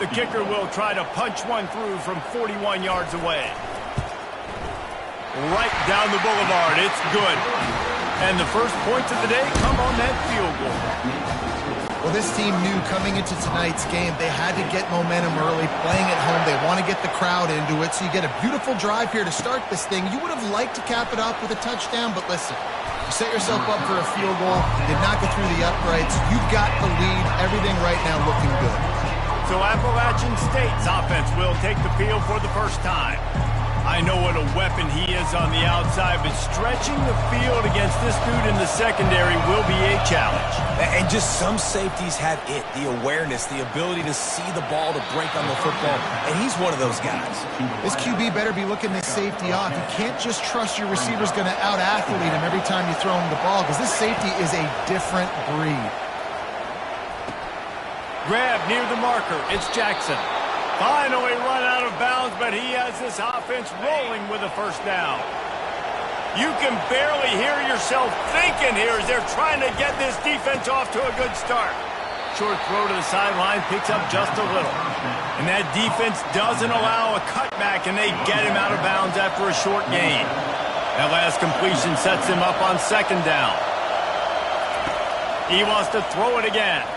The kicker will try to punch one through from 41 yards away. Right down the boulevard. It's good. And the first points of the day come on that field goal. Well, this team knew coming into tonight's game they had to get momentum early, playing at home. They want to get the crowd into it, so you get a beautiful drive here to start this thing. You would have liked to cap it off with a touchdown, but listen, you set yourself up for a field goal, did not get through the uprights. You got the lead, everything right now looking good. So Appalachian State's offense will take the field for the first time. I know what a weapon he is on the outside, but stretching the field against this dude in the secondary will be a challenge. And just some safeties have it, the awareness, the ability to see the ball, to break on the football, and he's one of those guys. This QB better be looking this safety off. You can't just trust your receiver's going to out-athlete him every time you throw him the ball, because this safety is a different breed. Grab near the marker. It's Jackson. Finally run out of bounds, but he has this offense rolling with a first down. You can barely hear yourself thinking here as they're trying to get this defense off to a good start. Short throw to the sideline, picks up just a little. And that defense doesn't allow a cutback, and they get him out of bounds after a short gain. That last completion sets him up on 2nd down. He wants to throw it again.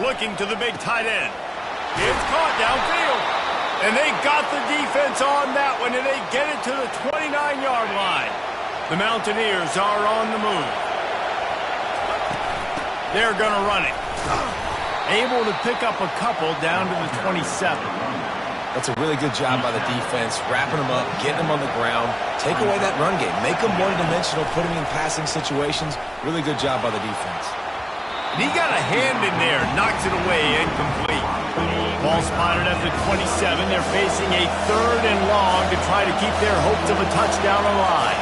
Looking to the big tight end. It's caught downfield. And they got the defense on that one, and they get it to the 29-yard line. The Mountaineers are on the move. They're going to run it. Able to pick up a couple down to the 27. That's a really good job by the defense, wrapping them up, getting them on the ground, take away that run game, make them one-dimensional, put them in passing situations. Really good job by the defense. And he got a hand in there, knocks it away, incomplete. Ball spotted at the 27. They're facing a 3rd and long to try to keep their hopes of a touchdown alive.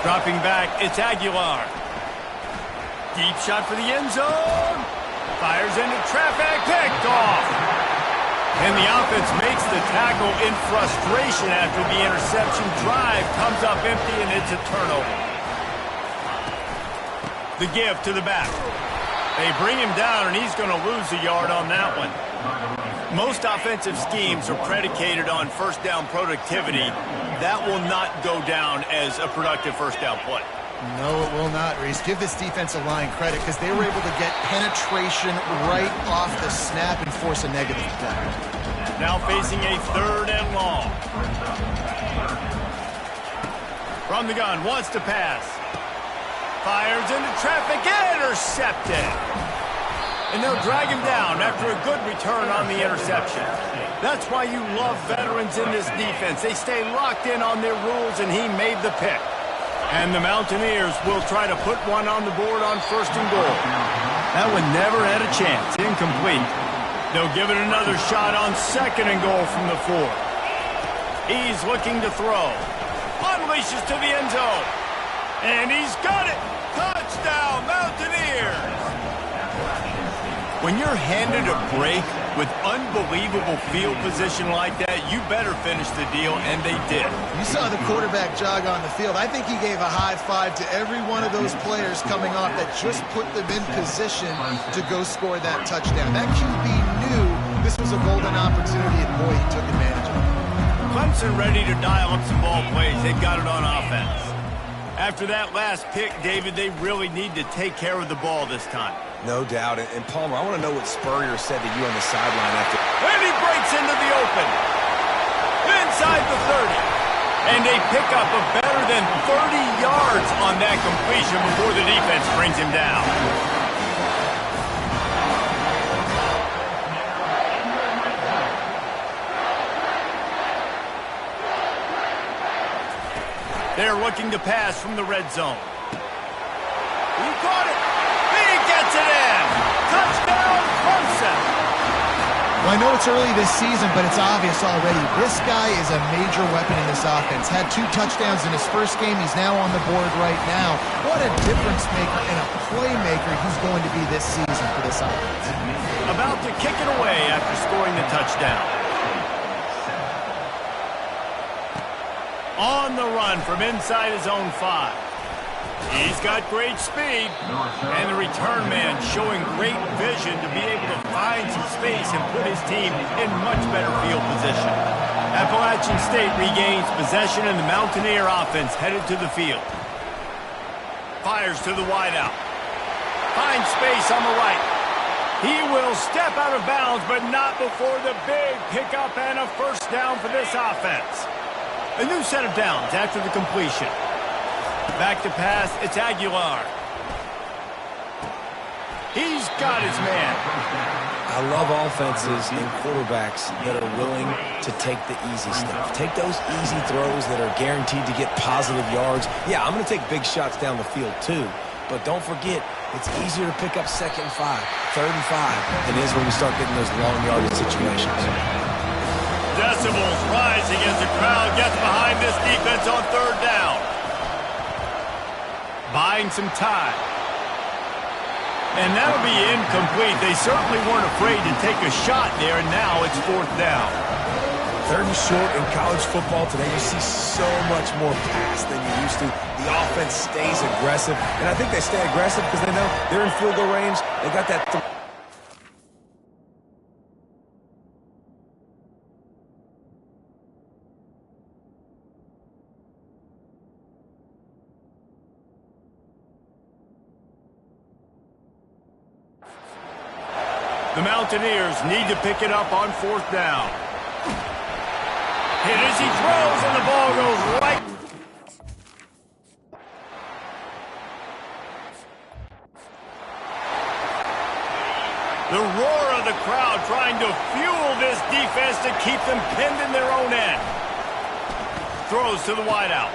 Dropping back, it's Aguilar. Deep shot for the end zone. Fires into traffic, picked off. And the offense makes the tackle in frustration after the interception. Drive comes up empty, and it's a turnover. The give to the back. They bring him down, and he's going to lose a yard on that one. Most offensive schemes are predicated on first down productivity. That will not go down as a productive first down play. No, it will not, Reese. Give this defensive line credit because they were able to get penetration right off the snap and force a negative play. Now facing a 3rd and long. From the gun, wants to pass. Fires into traffic, intercepted. And they'll drag him down after a good return on the interception. That's why you love veterans in this defense. They stay locked in on their rules, and he made the pick. And the Mountaineers will try to put one on the board on 1st and goal. That one never had a chance. Incomplete. They'll give it another shot on 2nd and goal from the 4. He's looking to throw. Unleashes to the end zone. And he's got it. Touchdown, Mountaineers. When you're handed a break with unbelievable field position like that, you better finish the deal, and they did. You saw the quarterback jog on the field. I think he gave a high five to every one of those players coming off that just put them in position to go score that touchdown. That QB knew this was a golden opportunity, and boy, he took advantage of it. Clemson ready to dial up some ball plays. They've got it on offense. After that last pick, David, they really need to take care of the ball this time. No doubt. And Palmer, I want to know what Spurrier said to you on the sideline after. And he breaks into the open. Inside the 30. And they pick up a better than 30 yards on that completion before the defense brings him down. They're looking to pass from the red zone. He caught it. He gets it in. Touchdown, Clemson. Well, I know it's early this season, but it's obvious already. This guy is a major weapon in this offense. Had 2 touchdowns in his first game. He's now on the board right now. What a difference maker and a playmaker he's going to be this season for this offense. About to kick it away after scoring the touchdown. On the run from inside his own 5. He's got great speed, and the return man showing great vision to be able to find some space and put his team in much better field position. Appalachian State regains possession, and the Mountaineer offense headed to the field. Fires to the wideout. Finds space on the right. He will step out of bounds, but not before the big pickup and a 1st down for this offense. A new set of downs after the completion. Back to pass, it's Aguilar. He's got his man. I love offenses and quarterbacks that are willing to take the easy stuff. Take those easy throws that are guaranteed to get positive yards. Yeah, I'm going to take big shots down the field too. But don't forget, it's easier to pick up 2nd and 5, 3rd and 5 than it is when we start getting those long yardage situations. Decibels rising as the crowd gets behind this defense on 3rd down. Buying some time. And that'll be incomplete. They certainly weren't afraid to take a shot there, and now it's 4th down. 3rd and short in college football today, you see so much more pass than you used to. The offense stays aggressive, and I think they stay aggressive because they know they're in field goal range. They got that. The Mountaineers need to pick it up on 4th down. Hit as he throws, and the ball goes right. The roar of the crowd trying to fuel this defense to keep them pinned in their own end. Throws to the wideout.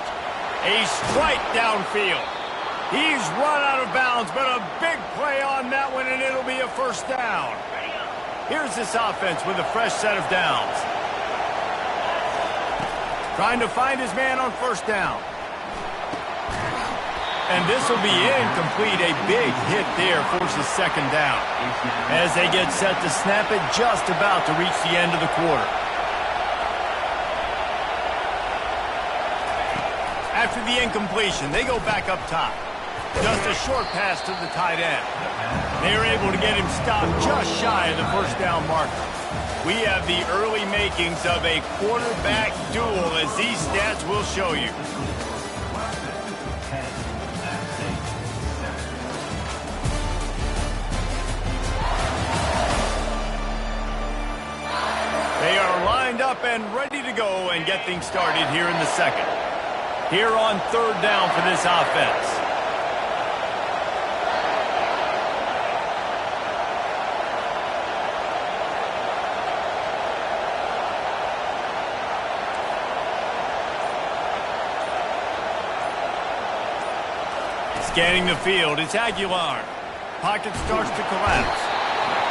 A strike downfield. He's run out of bounds, but a big play on that one, and it'll be a 1st down. Here's this offense with a fresh set of downs. Trying to find his man on 1st down. And this will be incomplete. A big hit there forces 2nd down. As they get set to snap it, just about to reach the end of the quarter. After the incompletion, they go back up top. Just a short pass to the tight end. They are able to get him stopped just shy of the 1st down marker. We have the early makings of a quarterback duel, as these stats will show you. They are lined up and ready to go and get things started here in the 2nd. Here on third down for this offense. Scanning the field, it's Aguilar. Pocket starts to collapse.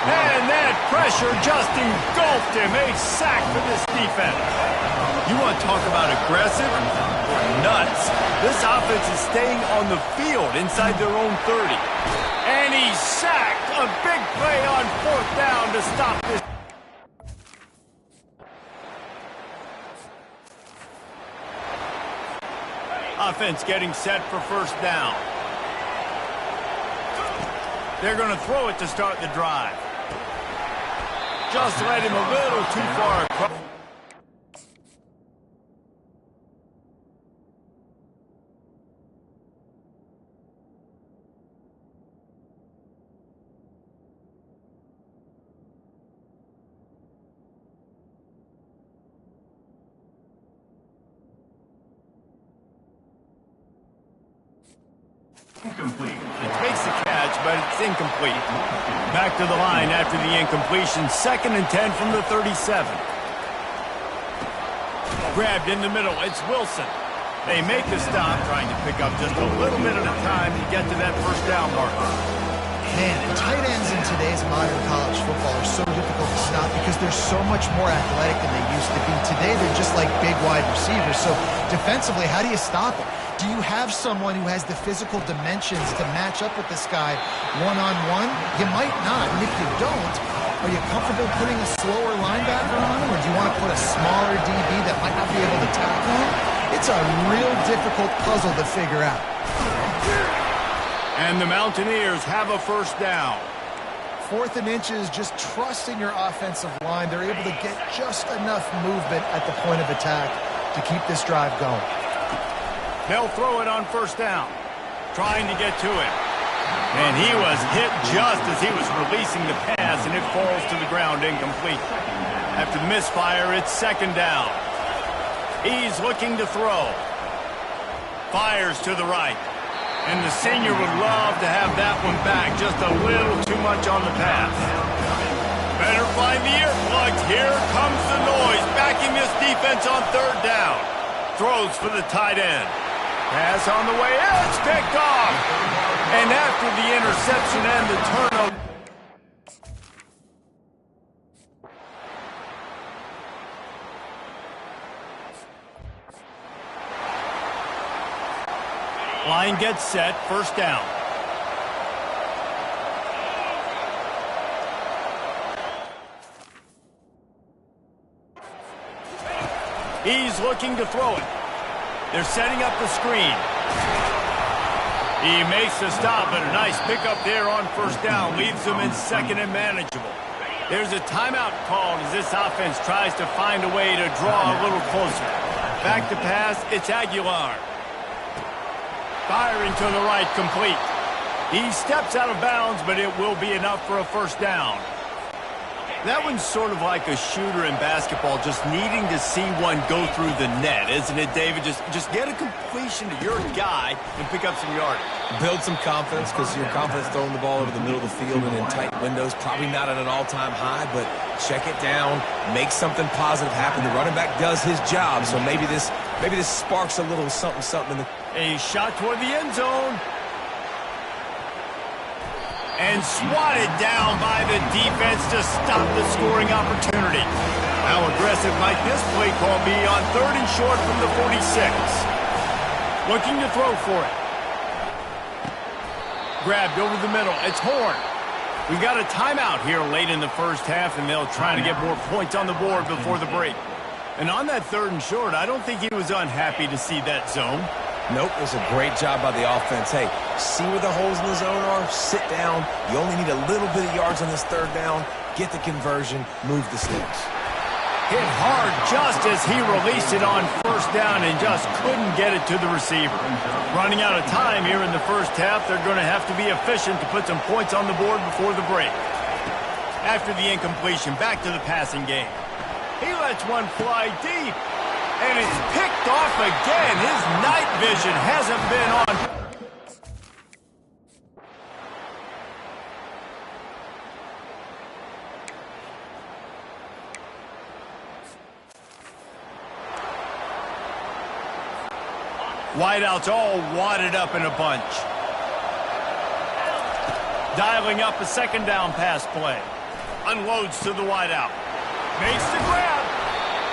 And that pressure just engulfed him. A sack for this defense. You want to talk about aggressive? Nuts. This offense is staying on the field inside their own 30. And he's sacked. A big play on fourth down to stop this. Offense getting set for first down. They're going to throw it to start the drive. Just led him a little too far across. Incomplete. It makes the catch, but it's incomplete. Back to the line after the incompletion. 2nd and 10 from the 37. Grabbed in the middle. It's Wilson. They make the stop, trying to pick up just a little bit at a time to get to that first down marker. Man, and tight ends in today's modern college football are so difficult to stop because they're so much more athletic than they used to be. Today, they're just like big wide receivers. So defensively, how do you stop them? Do you have someone who has the physical dimensions to match up with this guy one-on-one? You might not. And if you don't, are you comfortable putting a slower linebacker on him? Or do you want to put a smaller DB that might not be able to tackle him? It's a real difficult puzzle to figure out. And the Mountaineers have a first down. 4th and inches, just trusting your offensive line. They're able to get just enough movement at the point of attack to keep this drive going. They'll throw it on first down, trying to get to it. And he was hit just as he was releasing the pass, and it falls to the ground incomplete. After the misfire, it's 2nd down. He's looking to throw. Fires to the right. And the senior would love to have that one back, just a little too much on the pass. Better find the earplugs. Here comes the noise, backing this defense on third down. Throws for the tight end. Pass on the way, it's picked off. And after the interception and the turnover. Line gets set, first down. He's looking to throw it. They're setting up the screen. He makes the stop, but a nice pickup there on first down. Leaves them in 2nd and manageable. There's a timeout called as this offense tries to find a way to draw a little closer. Back to pass, it's Aguilar. Firing to the right, complete. He steps out of bounds, but it will be enough for a first down. That one's sort of like a shooter in basketball, just needing to see one go through the net, isn't it, David? Just get a completion to your guy and pick up some yardage. Build some confidence, because your confidence throwing the ball over the middle of the field and in tight windows, probably not at an all-time high, but check it down, make something positive happen. The running back does his job, so maybe this sparks a little something. A shot toward the end zone. And swatted down by the defense to stop the scoring opportunity. How aggressive might this play call be on 3rd and short from the 46? Looking to throw for it. Grabbed over the middle. It's Horn. We've got a timeout here late in the first half, and they'll try to get more points on the board before the break. And on that 3rd and short, I don't think he was unhappy to see that zone. Nope, it was a great job by the offense. Hey, see where the holes in the zone are, sit down. You only need a little bit of yards on this 3rd down. Get the conversion, move the sticks. Hit hard just as he released it on first down and just couldn't get it to the receiver. Running out of time here in the first half, they're going to have to be efficient to put some points on the board before the break. After the incompletion, back to the passing game. He lets one fly deep. And it's picked off again. His night vision hasn't been on. Wideouts all wadded up in a bunch. Dialing up a second down pass play. Unloads to the wideout. Makes the grab.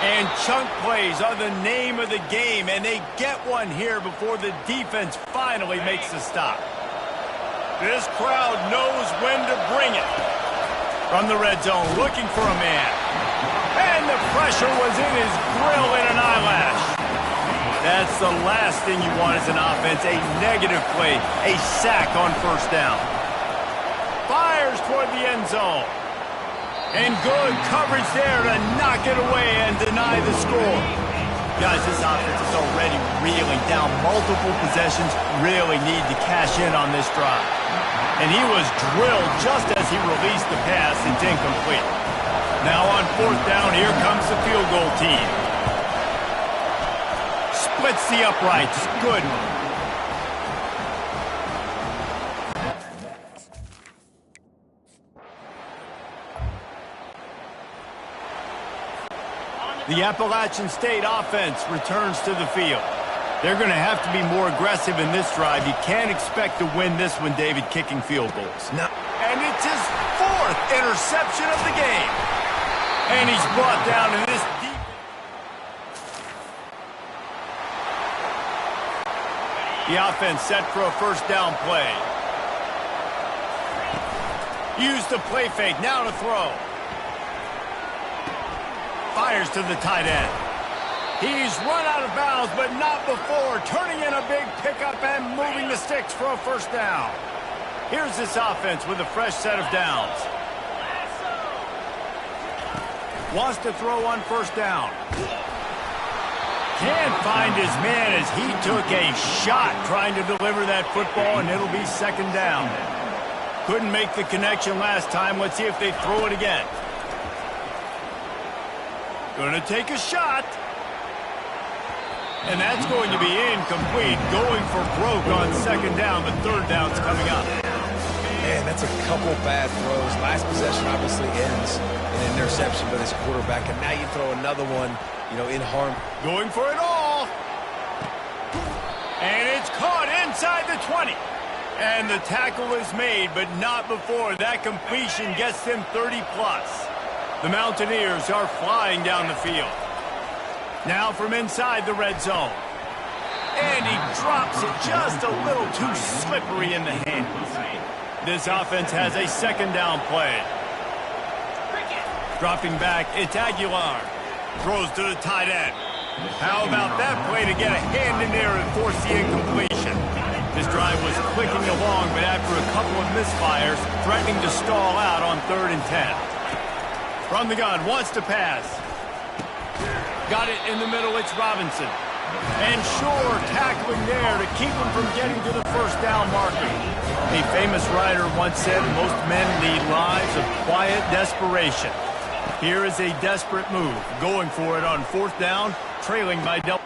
And chunk plays are the name of the game, and they get one here before the defense finally makes the stop. This crowd knows when to bring it. From the red zone, looking for a man. And the pressure was in his grill in an eyelash. That's the last thing you want as an offense, a negative play, a sack on first down. Fires toward the end zone. And good coverage there to knock it away and deny the score. Guys, this offense is already reeling down multiple possessions, really need to cash in on this drive. And he was drilled just as he released the pass. It's incomplete. Now on fourth down, here comes the field goal team. Splits the uprights. Good. The Appalachian State offense returns to the field. They're going to have to be more aggressive in this drive. You can't expect to win this one, David, kicking field goals. No. And it's his fourth interception of the game. And he's brought down in this deep. The offense set for a first down play. Use the play fake, now to throw. Fires to the tight end. He's run out of bounds, but not before. Turning in a big pickup and moving the sticks for a first down. Here's this offense with a fresh set of downs. Wants to throw on first down. Can't find his man as he took a shot trying to deliver that football, and it'll be second down. Couldn't make the connection last time. Let's see if they throw it again. Gonna take a shot. And that's going to be incomplete. Going for broke on second down, but third down's coming up. Man, that's a couple bad throws. Last possession obviously ends in an interception by this quarterback, and now you throw another one, in harm. Going for it all. And it's caught inside the 20. And the tackle is made, but not before that completion gets them 30-plus. The Mountaineers are flying down the field. Now from inside the red zone. And he drops it just a little too slippery in the hands. This offense has a second down play. Dropping back, it's Aguilar. Throws to the tight end. How about that play to get a hand in there and force the incompletion? This drive was clicking along, but after a couple of misfires, threatening to stall out on 3rd and 10. From the gun, wants to pass. Got it in the middle, it's Robinson. And Shore tackling there to keep him from getting to the first down marker. A famous writer once said, most men lead lives of quiet desperation. Here is a desperate move, going for it on fourth down, trailing by double.